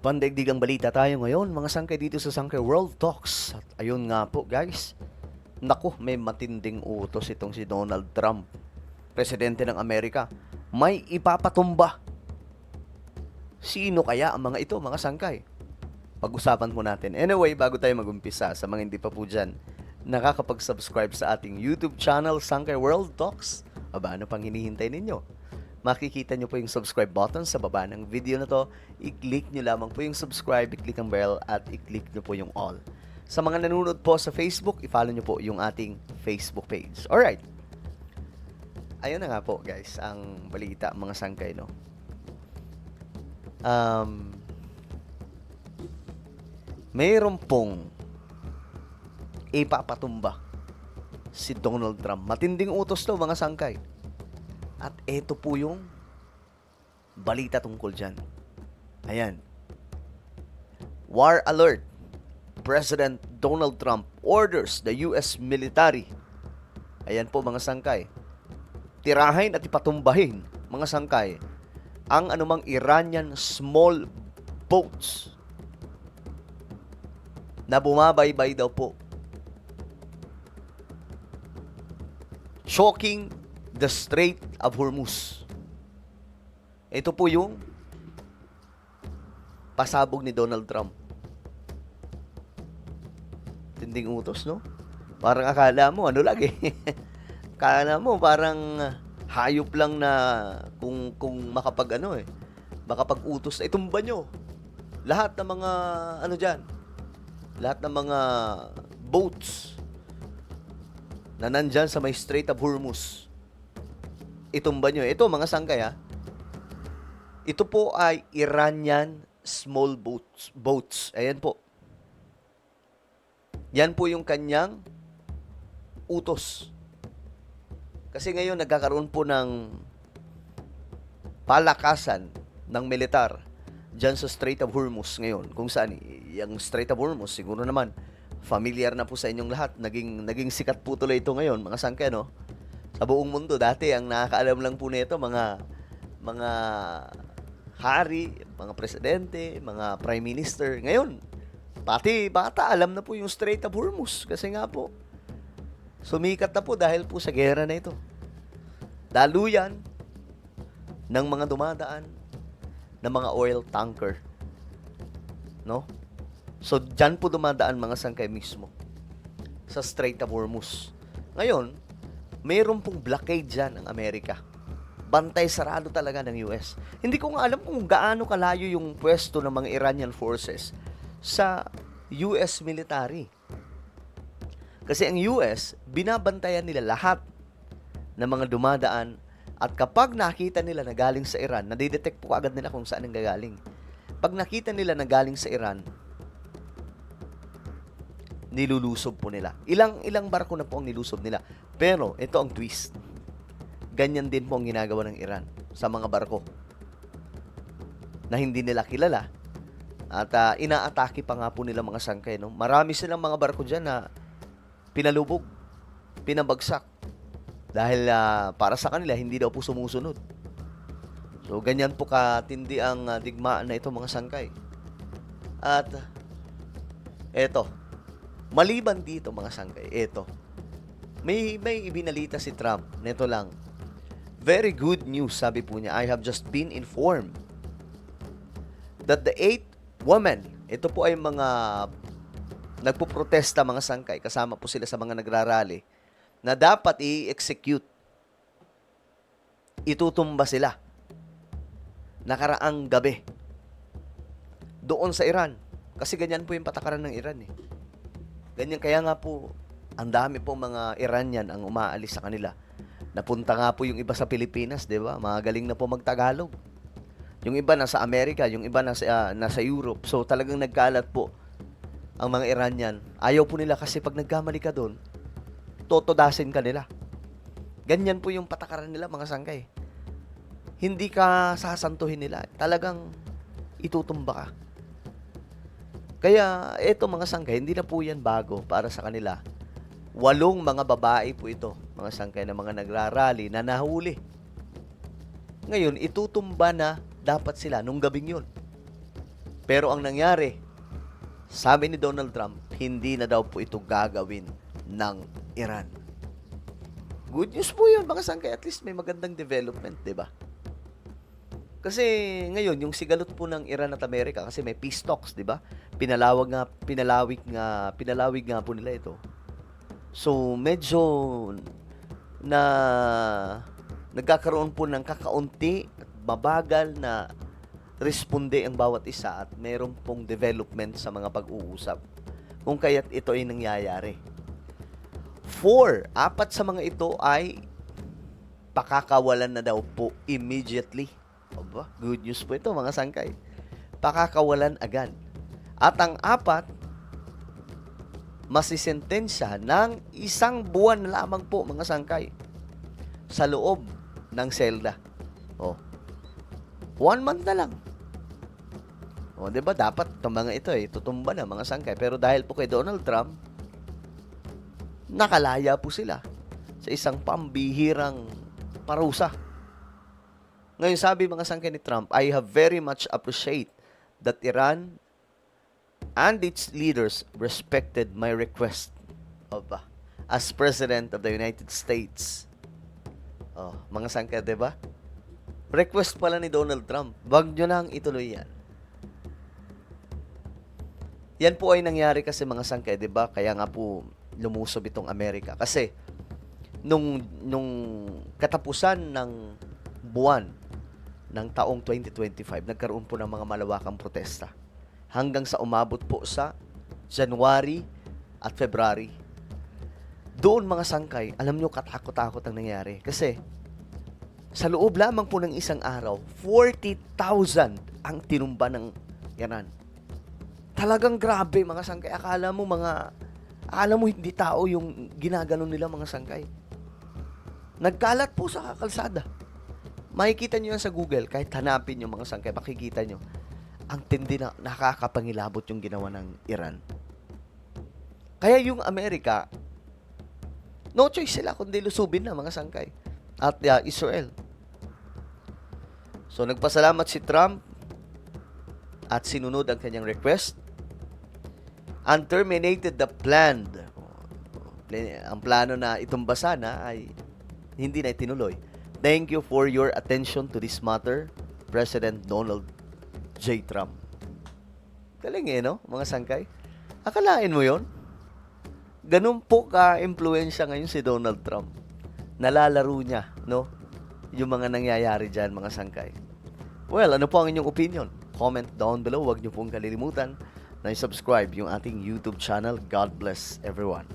Pandaigdigang balita tayo ngayon, mga sangkay dito sa Sangkay World Talks. At ayun nga po guys, naku, may matinding utos itong si Donald Trump, presidente ng Amerika. May ipapatumba. Sino kaya ang mga ito, mga sangkay? Pag-usapan po natin. Anyway, bago tayo mag-umpisa, sa mga hindi pa po dyan, nakakapag-subscribe sa ating YouTube channel, Sangkay World Talks. Aba, ano pang hinihintay ninyo? Makikita nyo po yung subscribe button sa baba ng video na to. I-click nyo lamang po yung subscribe, i-click ang bell, at i-click nyo po yung all. Sa mga nanonood po sa Facebook, i-follow nyo po yung ating Facebook page. Alright. Ayun na nga po guys, ang balita, mga sangkay, no? Mayroon pong ipapatumba si Donald Trump. Matinding utos to, mga sangkay. At eto po yung balita tungkol dyan. Ayan. War alert. President Donald Trump orders the US military. Ayan po, mga sangkay. Tirahin at ipatumbahin, mga sangkay, ang anumang Iranian small boats na bumabaybay daw po. Shocking the Strait of Hormuz. Ito po yung pasabog ni Donald Trump. Tinding utos, no? Parang akala mo, ano lang eh. Akala mo, parang hayop lang na kung makapag-utos, itumba nyo. Lahat ng mga, lahat ng mga boats na nandyan sa may Strait of Hormuz, itumba nyo. Ito, mga sangkay, ha? Ito po ay Iranian small boats. Ayan po. Yan po yung kanyang utos. Kasi ngayon, nagkakaroon po ng palakasan ng militar dyan sa Strait of Hormuz ngayon. Kung saan, yung Strait of Hormuz, siguro naman, familiar na po sa inyong lahat. Naging sikat po tuloy ito ngayon, mga sangkay, no? Sa buong mundo, dati ang nakakaalam lang po nito mga hari, mga presidente, mga prime minister. Ngayon, pati bata alam na po yung Strait of Hormuz kasi nga po sumikat na po dahil po sa gera na ito. Daluyan ng mga dumadaan ng mga oil tanker. No? So, dyan po dumadaan, mga sangkay, mismo sa Strait of Hormuz. Ngayon, mayroon pong blockade dyan ng Amerika. Bantay sarado talaga ng US. Hindi ko nga alam kung gaano kalayo yung pwesto ng mga Iranian forces sa US military. Kasi ang US, binabantayan nila lahat ng mga dumadaan, at kapag nakita nila na galing sa Iran, nadidetect po agad nila kung saan ang gagaling. Pag nakita nila na galing sa Iran, nilulusob po nila. Ilang barko na po ang nilusob nila. Pero, ito ang twist. Ganyan din po ang ginagawa ng Iran sa mga barko na hindi nila kilala. At inaatake pa nga po nila, mga sangkay. No? Marami silang mga barko dyan na pinalubog, pinabagsak. Dahil para sa kanila, hindi daw po sumusunod. So, ganyan po katindi ang digmaan na ito, mga sangkay. At, eto. Maliban dito, mga sangkay, eto. May ibinalita si Trump. Neto lang. Very good news, sabi po niya. I have just been informed that the 8 women, ito po ay mga nagpuprotesta, mga sangkay. Kasama po sila sa mga nagrarally na dapat i-execute. Itutumba sila nakaraang gabi doon sa Iran. Kasi ganyan po yung patakaran ng Iran eh. Ganyan, kaya nga po, ang dami po mga Iranian ang umaalis sa kanila. Napunta nga po yung iba sa Pilipinas, di ba? Magaling na po magtagalog. Yung iba nasa Amerika, yung iba nasa Europe. So talagang nagkalat po ang mga Iranian. Ayaw po nila kasi pag nagkamali ka doon, totodasin ka nila. Ganyan po yung patakaran nila, mga sangkay. Hindi ka sasantuhin nila. Talagang itutumba ka. Kaya, eto, mga sangkay, hindi na po yan bago para sa kanila. 8 mga babae po ito, mga sangkay na mga nagrarally na nahuli. Ngayon, itutumba na dapat sila nung gabing yun. Pero ang nangyari, sabi ni Donald Trump, hindi na daw po ito gagawin ng Iran. Good news po yun, mga sangkay. At least may magandang development, di ba? Kasi ngayon, yung sigalot po ng Iran at Amerika, kasi may peace talks, di ba? Pinalawig nga po nila ito. So, medyo na nagkakaroon po ng kakaunti at mabagal na responde ang bawat isa at mayroon pong development sa mga pag-uusap. Kung kaya't ito ay nangyayari. 4 sa mga ito ay pakakawalan na daw po immediately. Aba, good news po ito mga sangkay. Pakakawalan agad. At ang 4, masisentensya ng 1 buwan lamang po mga sangkay sa loob ng selda. 1 month na lang. 'Di ba dapat itong mga ito tutumba na mga sangkay. Pero dahil po kay Donald Trump, nakalaya po sila sa isang pambihirang parusa. Ngayon sabi mga sangkay ni Trump, I have very much appreciate that Iran and its leaders respected my request as President of the United States. Mga sangkay, diba? Request pala ni Donald Trump. Wag nyo nang ituloy yan. Yan po ay nangyari kasi mga sangkay, diba? Kaya nga po lumusob itong Amerika. Kasi nung katapusan ng buwan ng taong 2025, nagkaroon po ng mga malawakang protesta. Hanggang sa umabot po sa January at February. Doon mga sangkay, alam nyo katakot-takot ang nangyari. Kasi sa loob lamang po ng isang araw, 40,000 ang tinumba ng Iran. Talagang grabe mga sangkay. Akala mo hindi tao yung ginaganon nila mga sangkay. Nagkalat po sa kalsada. Makikita nyo yan sa Google, kahit hanapin nyo mga sangkay, makikita nyo. Ang tindi na nakakapangilabot yung ginawa ng Iran. Kaya yung Amerika, no choice sila kundi lusubin na mga sangkay. At Israel. So nagpasalamat si Trump at sinunod ang kanyang request and terminated the ang plano na itumba sana ay hindi na itinuloy. Thank you for your attention to this matter, President Donald J. Trump. Galing no, mga sangkay? Akalain mo yon? Ganun po ka-impluensya ngayon si Donald Trump. Nalalaro niya, no? Yung mga nangyayari dyan, mga sangkay. Well, ano po ang inyong opinion? Comment down below. Huwag niyo pong kalilimutan na i-subscribe yung ating YouTube channel. God bless everyone.